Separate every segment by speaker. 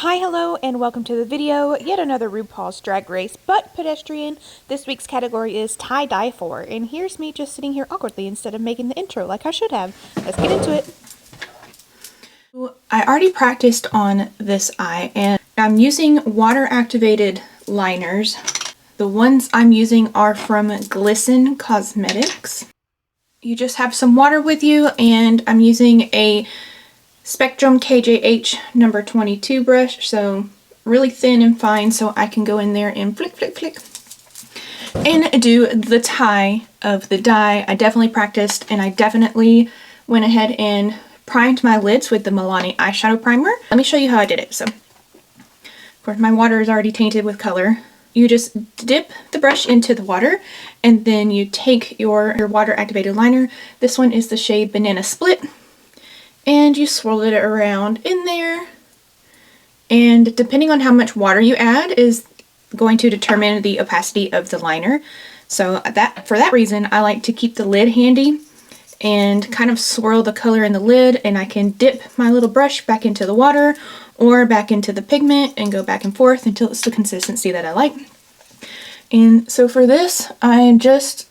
Speaker 1: Hi, hello, and welcome to the video. Yet another RuPaul's Drag Race, but pedestrian. This week's category is tie-dye 4, and here's me just sitting here awkwardly instead of making the intro like I should have. Let's get into it. I already practiced on this eye, and I'm using water-activated liners. The ones I'm using are from GLISTEN Cosmetics. You just have some water with you, and I'm using a Spectrum KJH number 22 brush, so really thin and fine, so I can go in there and flick, flick, flick, and do the tie of the dye. I definitely practiced, and I definitely went ahead and primed my lids with the Milani eyeshadow primer. Let me show you how I did it. So, of course, my water is already tainted with color. You just dip the brush into the water, and then you take your water-activated liner. This one is the shade Banana Split. And you swirl it around in there, and depending on how much water you add is going to determine the opacity of the liner. So for that reason, I like to keep the lid handy and kind of swirl the color in the lid, and I can dip my little brush back into the water or back into the pigment and go back and forth until it's the consistency that I like. And so for this, I just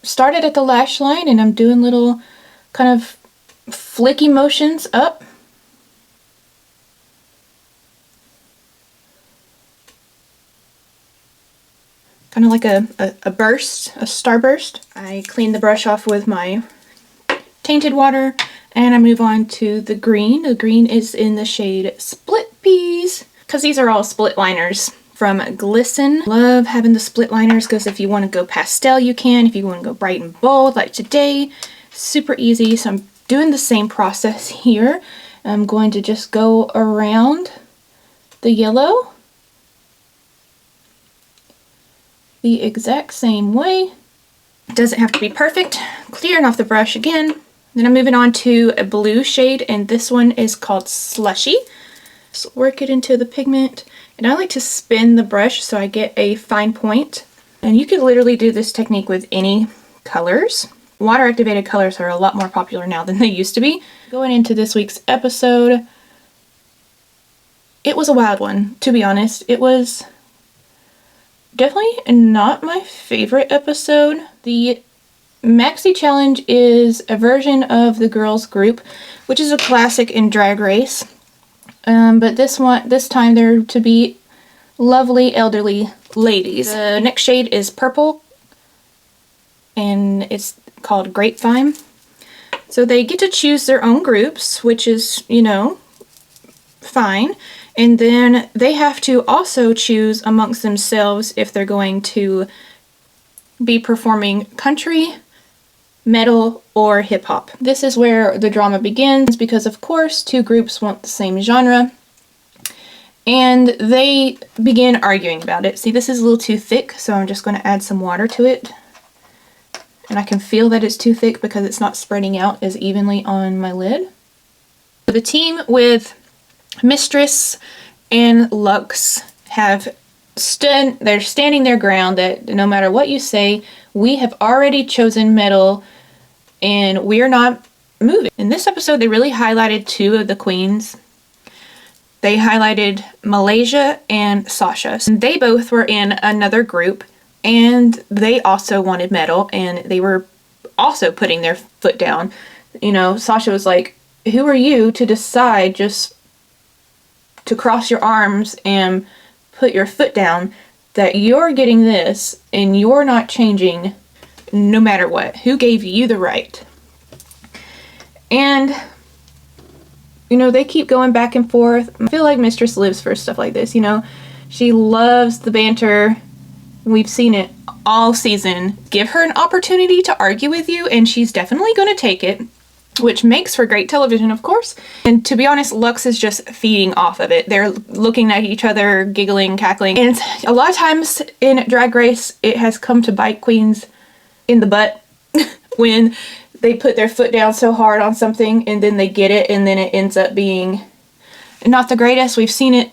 Speaker 1: started at the lash line, and I'm doing little kind of flicky motions up. Kind of like a burst, a starburst. I clean the brush off with my tainted water, and I move on to the green. The green is in the shade Split Peas, because these are all split liners from GLISTEN. Love having the split liners, because if you want to go pastel, you can. If you want to go bright and bold, like today, super easy. So I'm doing the same process here. I'm going to just go around the yellow the exact same way. It doesn't have to be perfect. Clearing off the brush again. Then I'm moving on to a blue shade, and this one is called Slushy. So work it into the pigment, and I like to spin the brush so I get a fine point. And you could literally do this technique with any colors. Water-activated colors are a lot more popular now than they used to be. Going into this week's episode, it was a wild one, to be honest. It was definitely not my favorite episode. The Maxi Challenge is a version of the girls group, which is a classic in Drag Race. But this time they're to be lovely elderly ladies. The next shade is purple, and it's called Grapevine. So they get to choose their own groups, which is, you know, fine. And then they have to also choose amongst themselves if they're going to be performing country, metal, or hip hop. This is where the drama begins, because of course two groups want the same genre, and they begin arguing about it. See, this is a little too thick, so I'm just going to add some water to it. And I can feel that it's too thick because it's not spreading out as evenly on my lid. The team with Mistress and Lux have they're standing their ground that no matter what you say, we have already chosen metal and we're not moving. In this episode, they really highlighted two of the queens. They highlighted Malaysia and Sasha. They both were in another group, and they also wanted metal, and they were also putting their foot down. You know, Sasha was like, who are you to decide just to cross your arms and put your foot down that you're getting this and you're not changing no matter what? Who gave you the right? And, you know, they keep going back and forth. I feel like Mistress lives for stuff like this, you know. She loves the banter. We've seen it all season. Give her an opportunity to argue with you, and she's definitely going to take it, which makes for great television, of course. And to be honest, Lux is just feeding off of it. They're looking at each other, giggling, cackling. And a lot of times in Drag Race, it has come to bite queens in the butt when they put their foot down so hard on something and then they get it, and then it ends up being not the greatest. We've seen it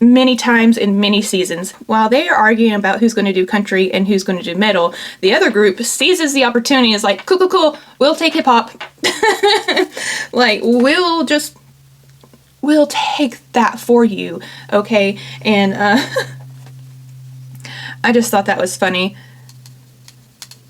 Speaker 1: many times in many seasons. While they are arguing about who's going to do country and who's going to do metal, the other group seizes the opportunity and is like, cool, we'll take hip hop. Like, we'll just we'll take that for you, okay? And I just thought that was funny.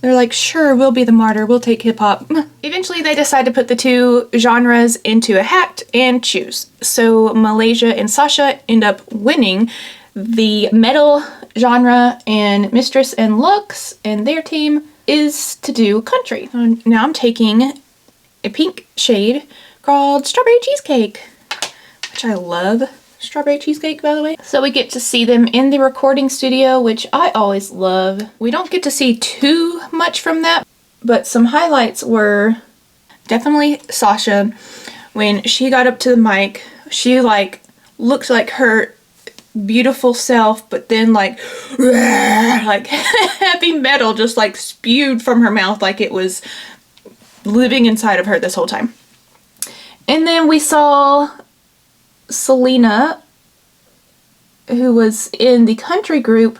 Speaker 1: They're like, sure, we'll be the martyr, we'll take hip-hop. Eventually they decide to put the two genres into a hat and choose. So Malaysia and Sasha end up winning the metal genre, and Mistress and Lux and their team is to do country. Now I'm taking a pink shade called Strawberry Cheesecake, which I love. Strawberry cheesecake, by the way. So we get to see them in the recording studio, which I always love. We don't get to see too much from that, but some highlights were definitely Sasha. When she got up to the mic, she like looked like her beautiful self, but then like heavy metal just like spewed from her mouth like it was living inside of her this whole time. And then we saw Selena, who was in the country group,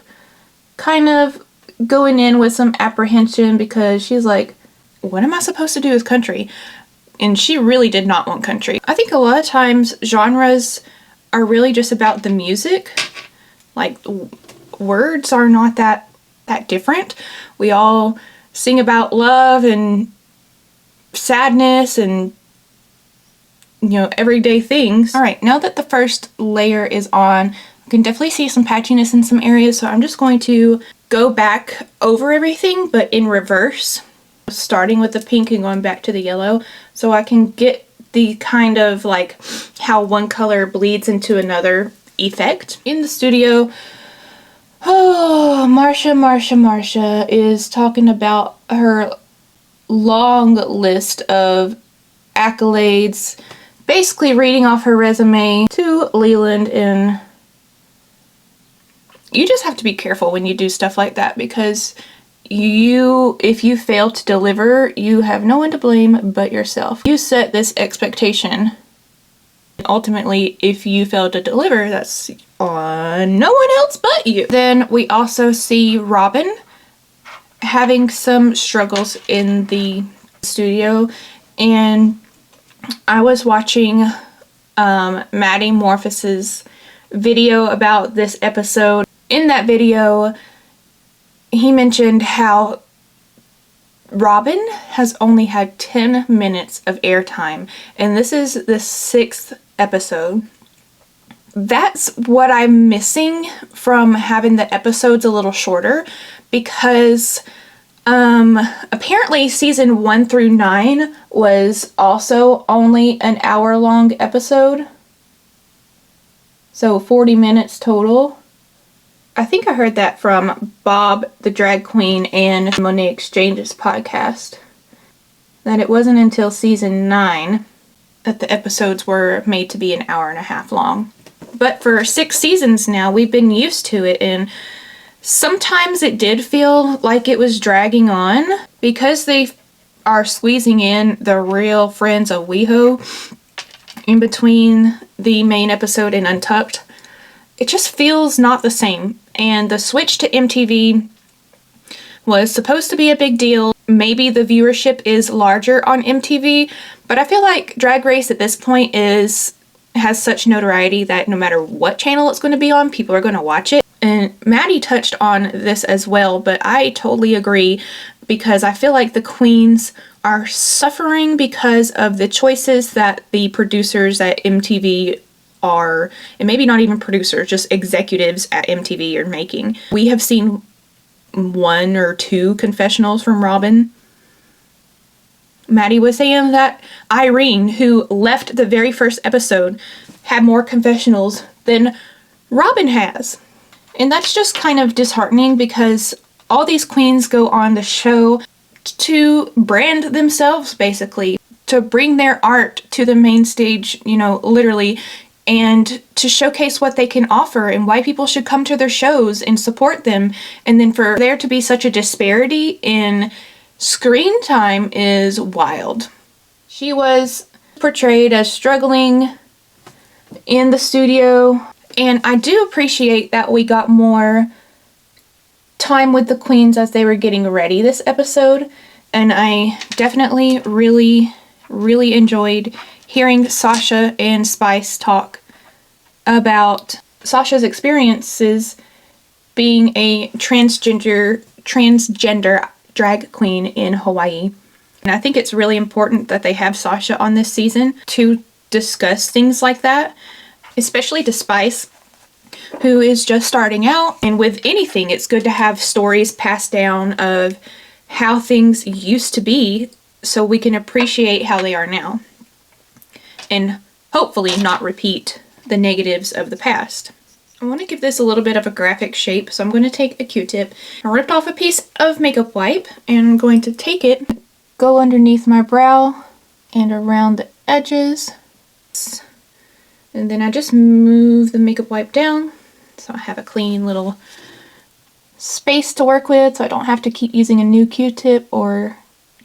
Speaker 1: kind of going in with some apprehension because she's like, what am I supposed to do with country? And she really did not want country. I think a lot of times genres are really just about the music. Like, words are not that different. We all sing about love and sadness and, you know, everyday things. All right, now that the first layer is on, I can definitely see some patchiness in some areas, so I'm just going to go back over everything, but in reverse, starting with the pink and going back to the yellow, so I can get the kind of like how one color bleeds into another effect. In the studio, oh, Marsha is talking about her long list of accolades, basically reading off her resume to Leland, and you just have to be careful when you do stuff like that, because if you fail to deliver, you have no one to blame but yourself. You set this expectation. Ultimately, if you fail to deliver, that's on no one else but you. Then we also see Robin having some struggles in the studio, and I was watching Maddie Morphous's video about this episode. In that video, he mentioned how Robin has only had 10 minutes of airtime, and this is the 6th episode. That's what I'm missing from having the episodes a little shorter, because apparently season 1 through 9 was also only an hour-long episode, so 40 minutes total. I think I heard that from Bob the Drag Queen and Monet Exchange's podcast, that it wasn't until season 9 that the episodes were made to be an hour and a half long. But for 6 seasons now, we've been used to it, and sometimes it did feel like it was dragging on, because they are squeezing in the real Friends of WeHo in between the main episode and Untucked. It just feels not the same. And the switch to MTV was supposed to be a big deal. Maybe the viewership is larger on MTV, but I feel like Drag Race at this point has such notoriety that no matter what channel it's going to be on, people are going to watch it. And Maddie touched on this as well, but I totally agree, because I feel like the queens are suffering because of the choices that the producers at MTV are, and maybe not even producers, just executives at MTV are making. We have seen 1 or 2 confessionals from Robin. Maddie was saying that Irene, who left the very first episode, had more confessionals than Robin has. And that's just kind of disheartening, because all these queens go on the show to brand themselves, basically, to bring their art to the main stage, you know, literally, and to showcase what they can offer and why people should come to their shows and support them. And then for there to be such a disparity in screen time is wild. She was portrayed as struggling in the studio, and I do appreciate that we got more time with the queens as they were getting ready this episode, and I definitely really enjoyed hearing Sasha and Spice talk about Sasha's experiences being a transgender drag queen in Hawaii. And I think it's really important that they have Sasha on this season to discuss things like that, especially to Spice, who is just starting out. And with anything, it's good to have stories passed down of how things used to be so we can appreciate how they are now. And hopefully not repeat the negatives of the past. I want to give this a little bit of a graphic shape, so I'm going to take a Q-tip. I ripped off a piece of makeup wipe, and I'm going to take it, go underneath my brow and around the edges. And then I just move the makeup wipe down, so I have a clean little space to work with, so I don't have to keep using a new Q-tip or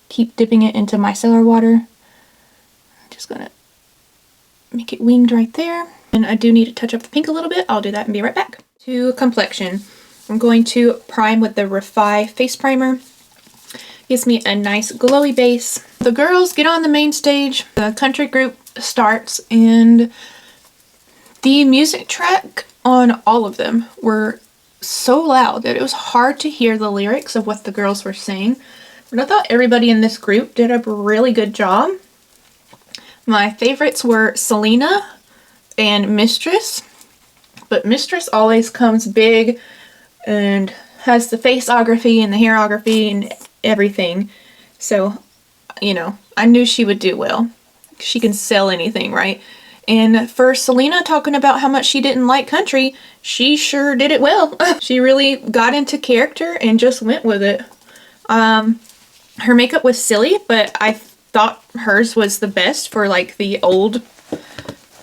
Speaker 1: keep dipping it into micellar water. I'm just going to make it winged right there. And I do need to touch up the pink a little bit. I'll do that and be right back. To complexion, I'm going to prime with the Refi face primer. Gives me a nice glowy base. The girls get on the main stage. The country group starts, and the music track on all of them were so loud that it was hard to hear the lyrics of what the girls were saying. But I thought everybody in this group did a really good job. My favorites were Selena and Mistress, but Mistress always comes big and has the faceography and the hairography and everything. So, you know, I knew she would do well. She can sell anything, right? And for Selena talking about how much she didn't like country, she sure did it well. She really got into character and just went with it. Her makeup was silly, but I thought hers was the best for like the old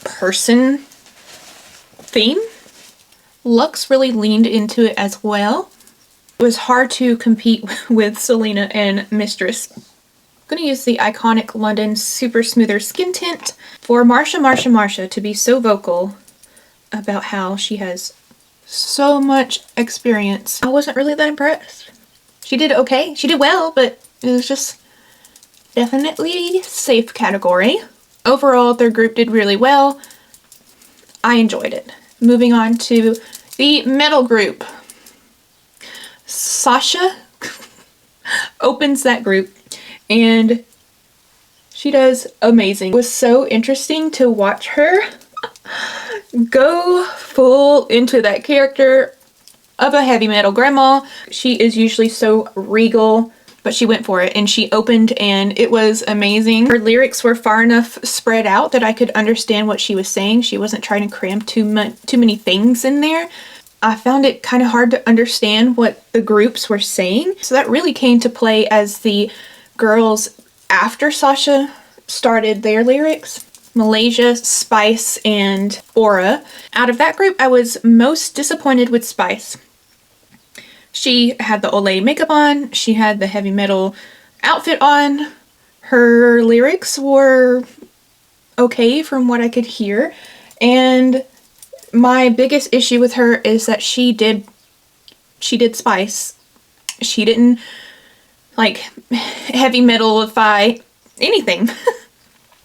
Speaker 1: person theme. Looks really leaned into it as well. It was hard to compete with Selena and Mistress. I'm going to use the iconic London Super Smoother Skin Tint for Marsha to be so vocal about how she has so much experience. I wasn't really that impressed. She did okay. She did well, but it was just definitely safe category. Overall, their group did really well. I enjoyed it. Moving on to the metal group. Sasha opens that group and she does amazing. It was so interesting to watch her go full into that character of a heavy metal grandma. She is usually so regal, but she went for it and she opened and it was amazing. Her lyrics were far enough spread out that I could understand what she was saying. She wasn't trying to cram too many things in there. I found it kind of hard to understand what the groups were saying. So that really came to play as the girls after Sasha started their lyrics. Malaysia, Spice, and Aura. Out of that group, I was most disappointed with Spice. She had the Olay makeup on, she had the heavy metal outfit on, her lyrics were okay from what I could hear, and my biggest issue with her is that she did Spice. She didn't like heavy metalify anything.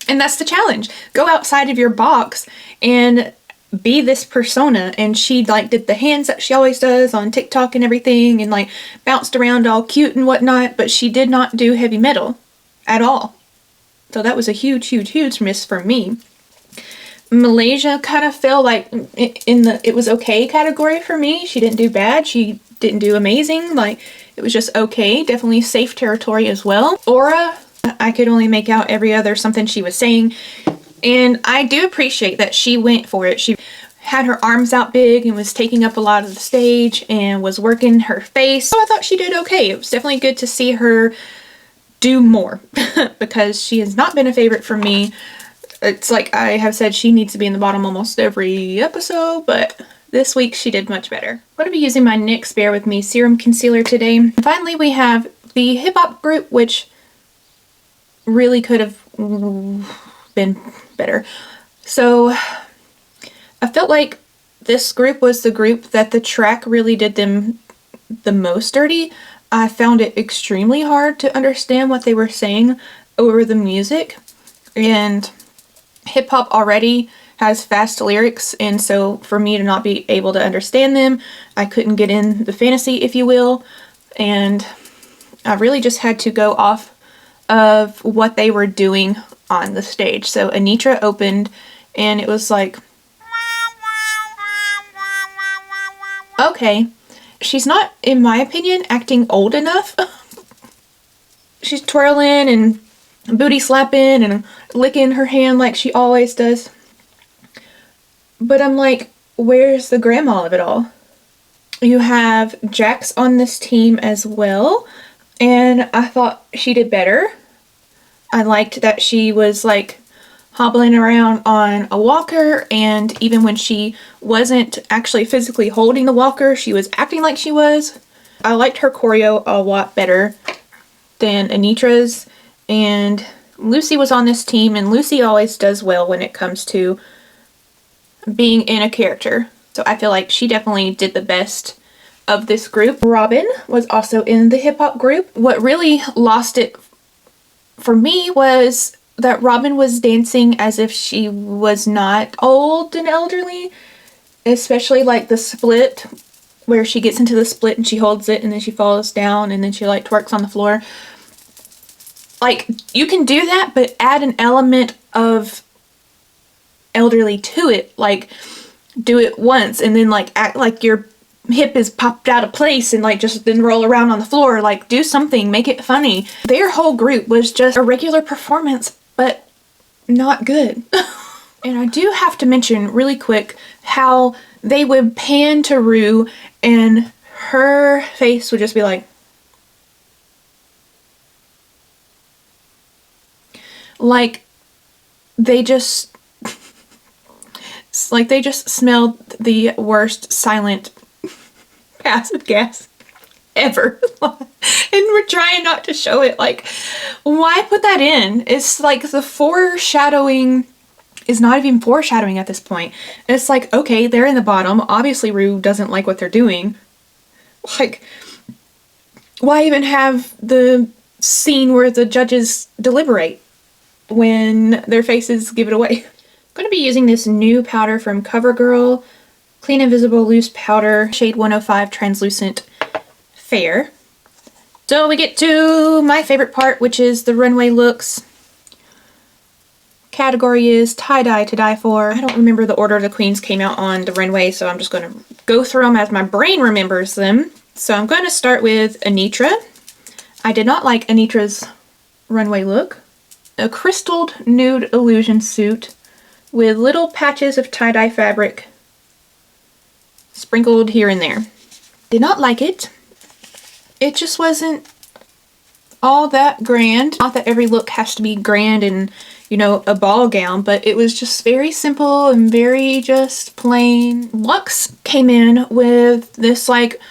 Speaker 1: And that's the challenge. Go outside of your box and be this persona. And she like did the hands that she always does on TikTok and everything and like bounced around all cute and whatnot, but she did not do heavy metal at all. So that was a huge miss for me. Malaysia kind of fell like in the it was okay category for me. She didn't do bad. She didn't do amazing. Like it was just okay. Definitely safe territory as well. Aura, I could only make out every other something she was saying. And I do appreciate that she went for it. She had her arms out big and was taking up a lot of the stage and was working her face. So I thought she did okay. It was definitely good to see her do more because she has not been a favorite for me. It's like I have said, she needs to be in the bottom almost every episode, but this week she did much better. I'm going to be using my NYX Bear With Me Serum Concealer today. And finally, we have the hip hop group, which really could have been better. So I felt like this group was the group that the track really did them the most dirty. I found it extremely hard to understand what they were saying over the music, and hip hop already has fast lyrics, and so for me to not be able to understand them, I couldn't get in the fantasy, if you will, and I really just had to go off of what they were doing on the stage. So Anitra opened, and it was like, okay, she's not, in my opinion, acting old enough. She's twirling and booty slapping and licking her hand like she always does. But I'm like, where's the grandma of it all? You have Jax on this team as well, and I thought she did better. I liked that she was like hobbling around on a walker, and even when she wasn't actually physically holding the walker, she was acting like she was. I liked her choreo a lot better than Anitra's, and Lucy was on this team, and Lucy always does well when it comes to being in a character. So I feel like she definitely did the best of this group. Robin was also in the hip hop group. What really lost it for me was that Robin was dancing as if she was not old and elderly, especially like the split where she gets into the split and she holds it and then she falls down and then she like twerks on the floor. Like, you can do that, but add an element of elderly to it. Like, do it once and then like act like your hip is popped out of place and like just then roll around on the floor. Like, do something, make it funny. Their whole group was just a regular performance, but not good. And I do have to mention really quick how they would pan to Rue and her face would just be like they just like they just smelled the worst silent passive gas ever. And we're trying not to show it. Like, why put that in? It's like the foreshadowing is not even foreshadowing at this point. It's like, okay, they're in the bottom. Obviously Rue doesn't like what they're doing. Like, why even have the scene where the judges deliberate when their faces give it away? I'm going to be using this new powder from CoverGirl, Clean Invisible Loose Powder, shade 105 Translucent Fair. So we get to my favorite part, which is the runway looks. Category is tie-dye to die for. I don't remember the order the queens came out on the runway, so I'm just going to go through them as my brain remembers them. So I'm going to start with Anitra. I did not like Anitra's runway look. A crystalled nude illusion suit with little patches of tie-dye fabric sprinkled here and there. Did not like it. It just wasn't all that grand. Not that every look has to be grand and, you know, a ball gown, but it was just very simple and very just plain. Luxe came in with this like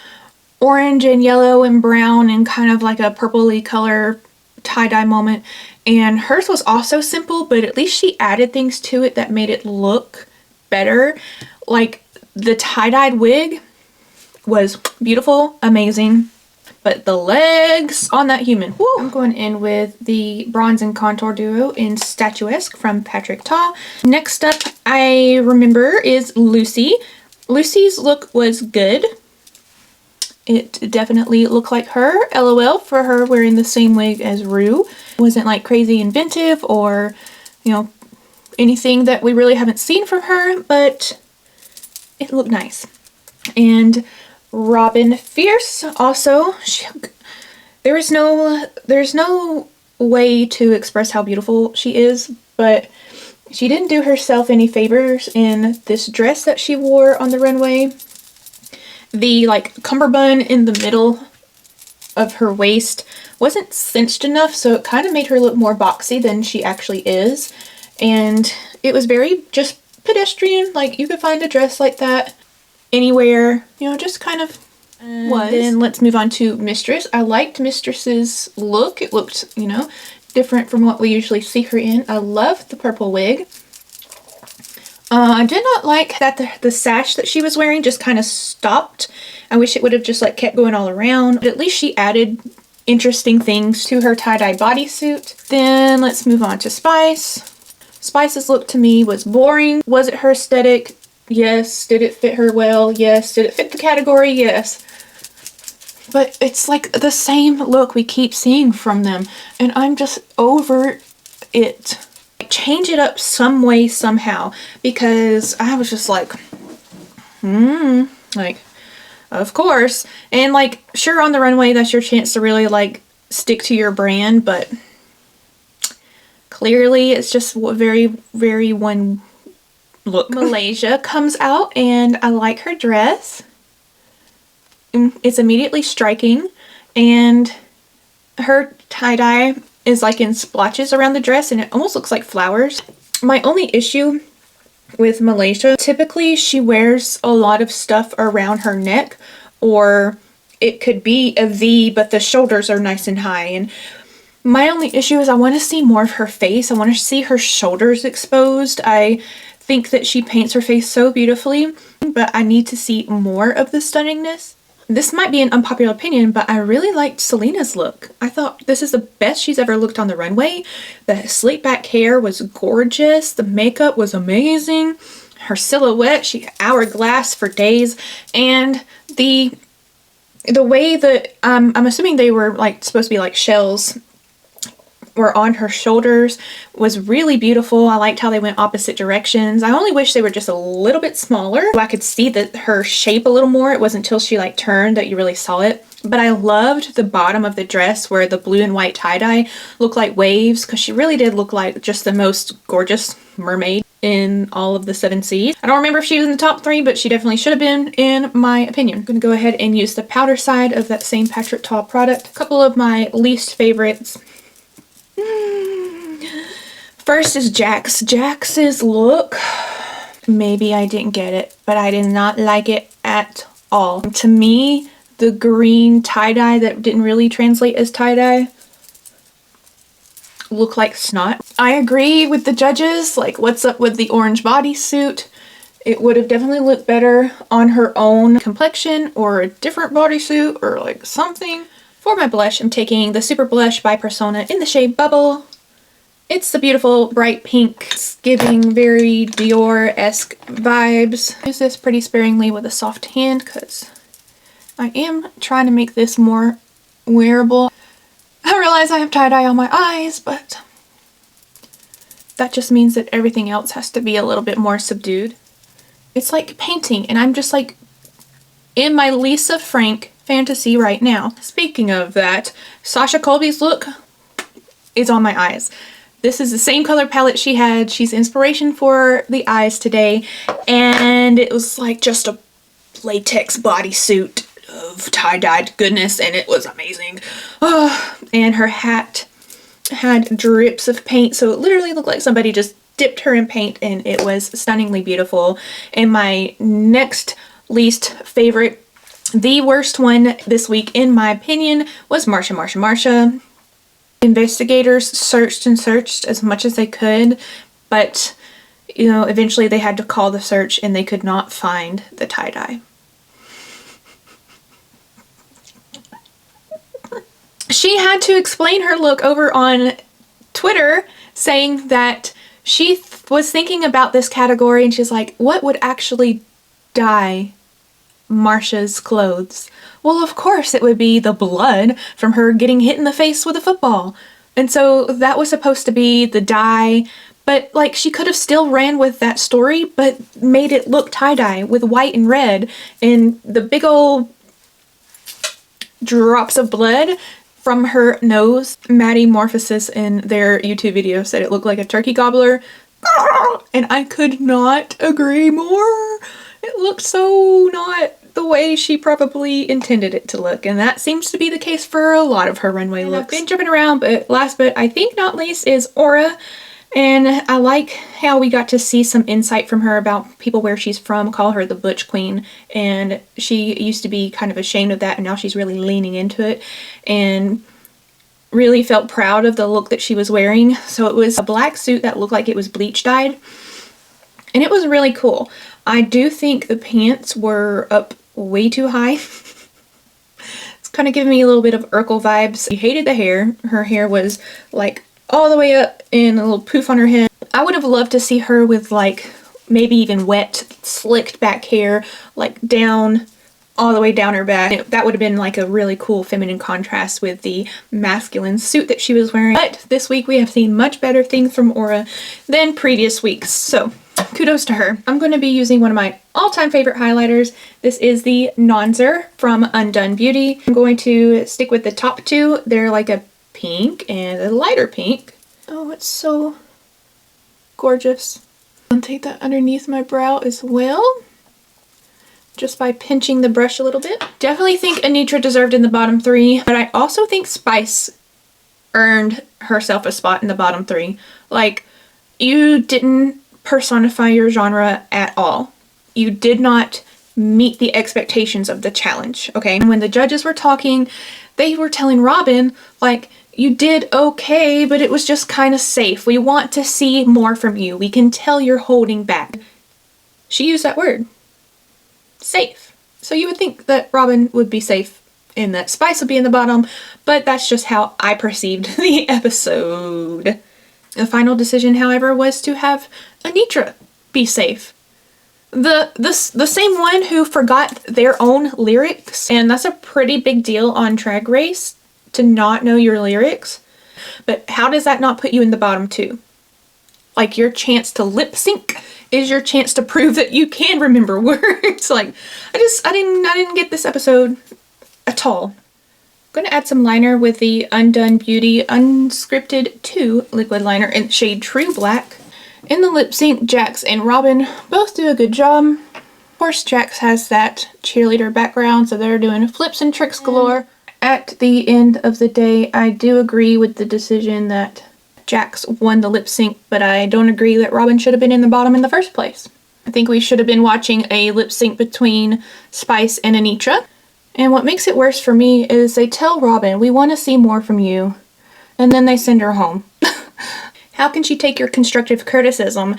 Speaker 1: orange and yellow and brown and kind of like a purpley color tie-dye moment, and hers was also simple, but at least she added things to it that made it look better. Like the tie-dyed wig was beautiful, amazing, but the legs on that human, woo! I'm going in with the Bronze and Contour Duo in Statuesque from Patrick Ta. Next up, I remember, is Lucy. Lucy's look was good. It definitely looked like her. LOL for her wearing the same wig as Rue. It wasn't like crazy inventive or, you know, anything that we really haven't seen from her, but it looked nice. And Robin Fierce also, there's no way to express how beautiful she is, but she didn't do herself any favors in this dress that she wore on the runway. The like cummerbund in the middle of her waist wasn't cinched enough, so it kind of made her look more boxy than she actually is. And it was very just pedestrian. Like, you could find a dress like that anywhere, you know, just kind of was. Then let's move on to Mistress. I liked Mistress's look. It looked, you know, different from what we usually see her in. I loved the purple wig. I did not like that the sash that she was wearing just kind of stopped. I wish it would have just like kept going all around. But at least she added interesting things to her tie-dye bodysuit. Then let's move on to Spice. Spice's look to me was boring. Was it her aesthetic? Yes. Did it fit her well? Yes. Did it fit the category? Yes. But it's like the same look we keep seeing from them, and I'm just over it. Change it up some way, somehow, because I was just like, like, of course. And like, sure, on the runway, that's your chance to really like stick to your brand, but clearly it's just very, very one look. Malaysia comes out, and I like her dress. It's immediately striking, and her tie-dye is like in splotches around the dress, and it almost looks like flowers. My only issue with Malaysia, typically she wears a lot of stuff around her neck, or it could be a V but the shoulders are nice and high, and my only issue is I want to see more of her face. I want to see her shoulders exposed. I think that she paints her face so beautifully, but I need to see more of the stunningness. This might be an unpopular opinion, but I really liked Selena's look. I thought this is the best she's ever looked on the runway. The slick back hair was gorgeous. The makeup was amazing. Her silhouette, she hourglass for days. And the way that, I'm assuming they were like supposed to be like shells, were on her shoulders, was really beautiful. I liked how they went opposite directions. I only wish they were just a little bit smaller so I could see her shape a little more. It wasn't until she like turned that you really saw it. But I loved the bottom of the dress where the blue and white tie-dye looked like waves, because she really did look like just the most gorgeous mermaid in all of the 7 seas. I don't remember if she was in the top 3, but she definitely should have been, in my opinion. I'm going to go ahead and use the powder side of that same Patrick Ta product. A couple of my least favorites. First is Jax. Jax's look, maybe I didn't get it, but I did not like it at all. To me, the green tie-dye that didn't really translate as tie-dye looked like snot. I agree with the judges, like, what's up with the orange bodysuit? It would have definitely looked better on her own complexion or a different bodysuit or like something. For my blush, I'm taking the Super Blush by Persona in the shade Bubble. It's the beautiful bright pink. It's giving very Dior-esque vibes. Use this pretty sparingly with a soft hand because I am trying to make this more wearable. I realize I have tie-dye on my eyes, but that just means that everything else has to be a little bit more subdued. It's like painting, and I'm just like in my Lisa Frank fantasy right now. Speaking of that, Sasha Colby's look is on my eyes. This is the same color palette she had. She's inspiration for the eyes today, and it was like just a latex bodysuit of tie-dyed goodness, and it was amazing. Oh, and her hat had drips of paint, so it literally looked like somebody just dipped her in paint, and it was stunningly beautiful. And my next least favorite, the worst one this week in my opinion, was Marsha. Investigators searched and searched as much as they could, but you know, eventually they had to call the search and they could not find the tie-dye. She had to explain her look over on Twitter, saying that she was thinking about this category and she's like, what would actually dye Marsha's clothes? Well, of course it would be the blood from her getting hit in the face with a football. And so that was supposed to be the dye, but like she could have still ran with that story but made it look tie-dye with white and red, and the big old drops of blood from her nose. Maddie Morphosis in their YouTube video said it looked like a turkey gobbler, and I could not agree more. It looked so not the way she probably intended it to look, and that seems to be the case for a lot of her runway looks. I've been jumping around, but last but I think not least is Aura, and I like how we got to see some insight from her about people where she's from, call her the Butch Queen, and she used to be kind of ashamed of that, and now she's really leaning into it and really felt proud of the look that she was wearing. So it was a black suit that looked like it was bleach dyed, and it was really cool. I do think the pants were up way too high. It's kind of giving me a little bit of Urkel vibes. I hated the hair. Her hair was like all the way up and a little poof on her head. I would have loved to see her with like maybe even wet, slicked back hair, like down, all the way down her back. That would have been like a really cool feminine contrast with the masculine suit that she was wearing. But this week we have seen much better things from Aura than previous weeks, so kudos to her. I'm going to be using one of my all-time favorite highlighters. This is the Nonzer from Undone Beauty. I'm going to stick with the top two. They're like a pink and a lighter pink. Oh, it's so gorgeous. I'll take that underneath my brow as well, just by pinching the brush a little bit. Definitely think Anitra deserved in the bottom three, but I also think Spice earned herself a spot in the bottom three. Like, you didn't personify your genre at all. You did not meet the expectations of the challenge, okay? And when the judges were talking, they were telling Robin, like, you did okay, but it was just kind of safe. We want to see more from you. We can tell you're holding back. She used that word. Safe. So you would think that Robin would be safe and that Spice would be in the bottom, but that's just how I perceived the episode. The final decision, however, was to have Anitra be safe. The same one who forgot their own lyrics, and that's a pretty big deal on Drag Race, to not know your lyrics. But how does that not put you in the bottom two? Like, your chance to lip sync is your chance to prove that you can remember words. Like, I didn't get this episode at all. I'm gonna add some liner with the Undone Beauty Unscripted 2 liquid liner in shade True Black. In the lip sync, Jax and Robin both do a good job. Of course, Jax has that cheerleader background, so they're doing flips and tricks galore. At the end of the day, I do agree with the decision that Jax won the lip sync, but I don't agree that Robin should have been in the bottom in the first place. I think we should have been watching a lip sync between Spice and Anitra. And what makes it worse for me is they tell Robin, we want to see more from you, and then they send her home. How can she take your constructive criticism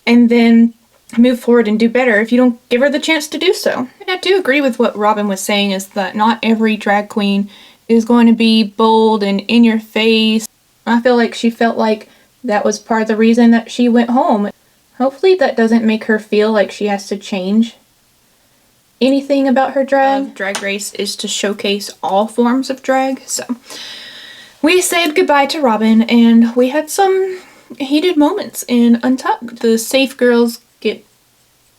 Speaker 1: and then move forward and do better if you don't give her the chance to do so? And I do agree with what Robin was saying, is that not every drag queen is going to be bold and in your face. I feel like she felt like that was part of the reason that she went home. Hopefully that doesn't make her feel like she has to change anything about her drag. Drag Race is to showcase all forms of drag, so we said goodbye to Robin and we had some heated moments in Untucked. The safe girls get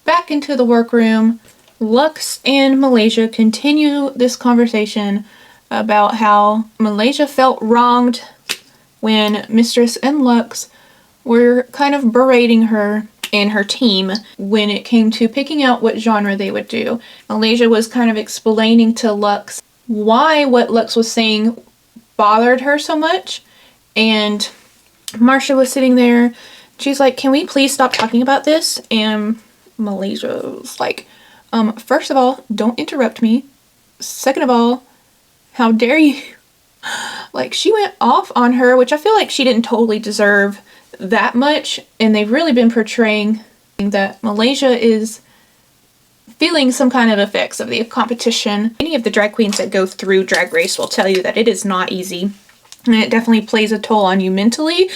Speaker 1: back into the workroom. Lux and Malaysia continue this conversation about how Malaysia felt wronged when Mistress and Lux were kind of berating her and her team when it came to picking out what genre they would do. Malaysia was kind of explaining to Lux why what Lux was saying bothered her so much, and Marcia was sitting there. She's like, can we please stop talking about this? And Malaysia was like, first of all, don't interrupt me. Second of all, how dare you? Like, she went off on her, which I feel like she didn't totally deserve that much, and they've really been portraying that Malaysia is feeling some kind of effects of the competition. Any of the drag queens that go through Drag Race will tell you that it is not easy, and it definitely plays a toll on you mentally,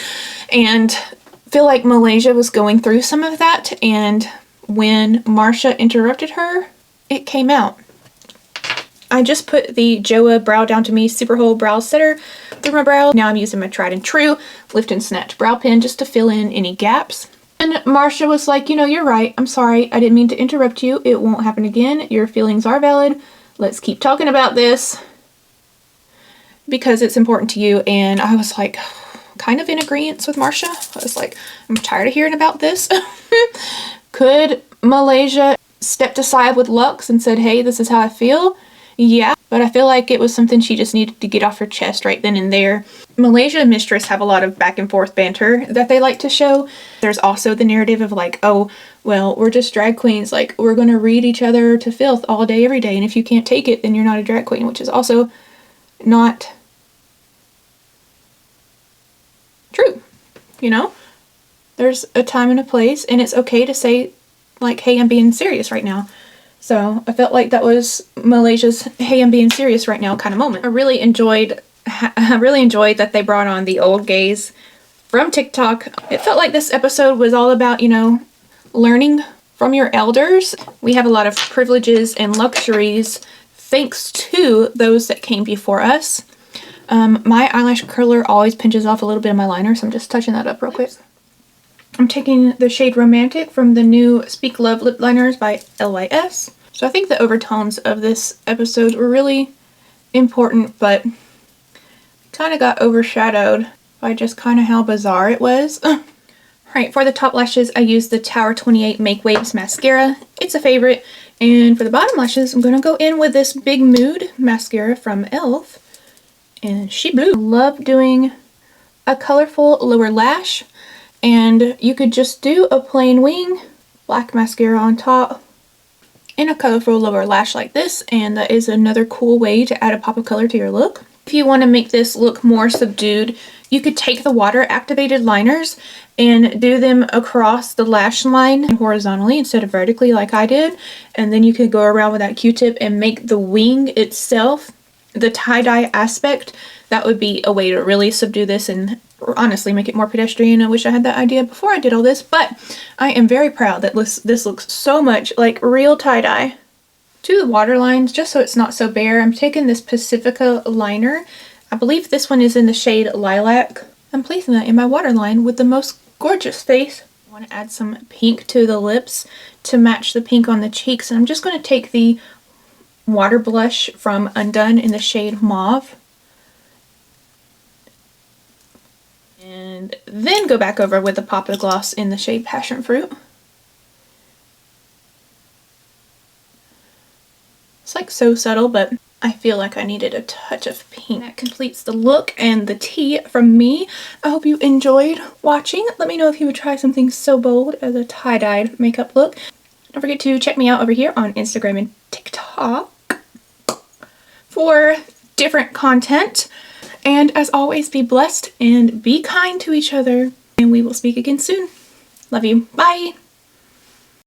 Speaker 1: and I feel like Malaysia was going through some of that, and when Marcia interrupted her, it came out. I just put the JOAH Brow Down to Me Super Hold Brow Setter through my brow. Now I'm using my tried and true Lift and Snatch brow pen just to fill in any gaps. And Marcia was like, you know, you're right. I'm sorry. I didn't mean to interrupt you. It won't happen again. Your feelings are valid. Let's keep talking about this because it's important to you. And I was like, kind of in agreement with Marcia. I was like, I'm tired of hearing about this. Could Malaysia stepped aside with Lux and said, hey, this is how I feel? Yeah, but I feel like it was something she just needed to get off her chest right then and there. Malaysia and Mistress have a lot of back and forth banter that they like to show. There's also the narrative of like, oh, well, we're just drag queens. Like, we're going to read each other to filth all day, every day. And if you can't take it, then you're not a drag queen, which is also not true. You know, there's a time and a place, and it's okay to say like, hey, I'm being serious right now. So I felt like that was Malaysia's hey, I'm being serious right now kind of moment. I really enjoyed that they brought on the old gays from TikTok. It felt like this episode was all about, you know, learning from your elders. We have a lot of privileges and luxuries thanks to those that came before us. My eyelash curler always pinches off a little bit of my liner, so I'm just touching that up real quick. I'm taking the shade Romantic from the new Speak Love lip liners by LYS. So I think the overtones of this episode were really important, but kind of got overshadowed by just kind of how bizarre it was. Alright, for the top lashes, I used the Tower 28 MakeWaves mascara. It's a favorite. And for the bottom lashes, I'm going to go in with this Big Mood mascara from E.L.F. And she blue. I love doing a colorful lower lash. And you could just do a plain wing, black mascara on top, and a colorful lower lash like this. And that is another cool way to add a pop of color to your look. If you want to make this look more subdued, you could take the water activated liners and do them across the lash line horizontally instead of vertically like I did. And then you could go around with that Q-tip and make the wing itself the tie-dye aspect. That would be a way to really subdue this and honestly make it more pedestrian. I wish I had that idea before I did all this, but I am very proud that this looks so much like real tie-dye. To the waterlines, just so it's not so bare, I'm taking this Pacifica liner. I believe this one is in the shade Lilac. I'm placing that in my waterline with the most gorgeous face. I want to add some pink to the lips to match the pink on the cheeks, and I'm just going to take the water blush from UNDONE in the shade Mauve. And then go back over with the Poppa gloss in the shade Passion Fruit. It's like so subtle, but I feel like I needed a touch of pink. That completes the look and the tea from me. I hope you enjoyed watching. Let me know if you would try something so bold as a tie-dyed makeup look. Don't forget to check me out over here on Instagram and TikTok for different content. And as always, be blessed and be kind to each other. And we will speak again soon. Love you. Bye.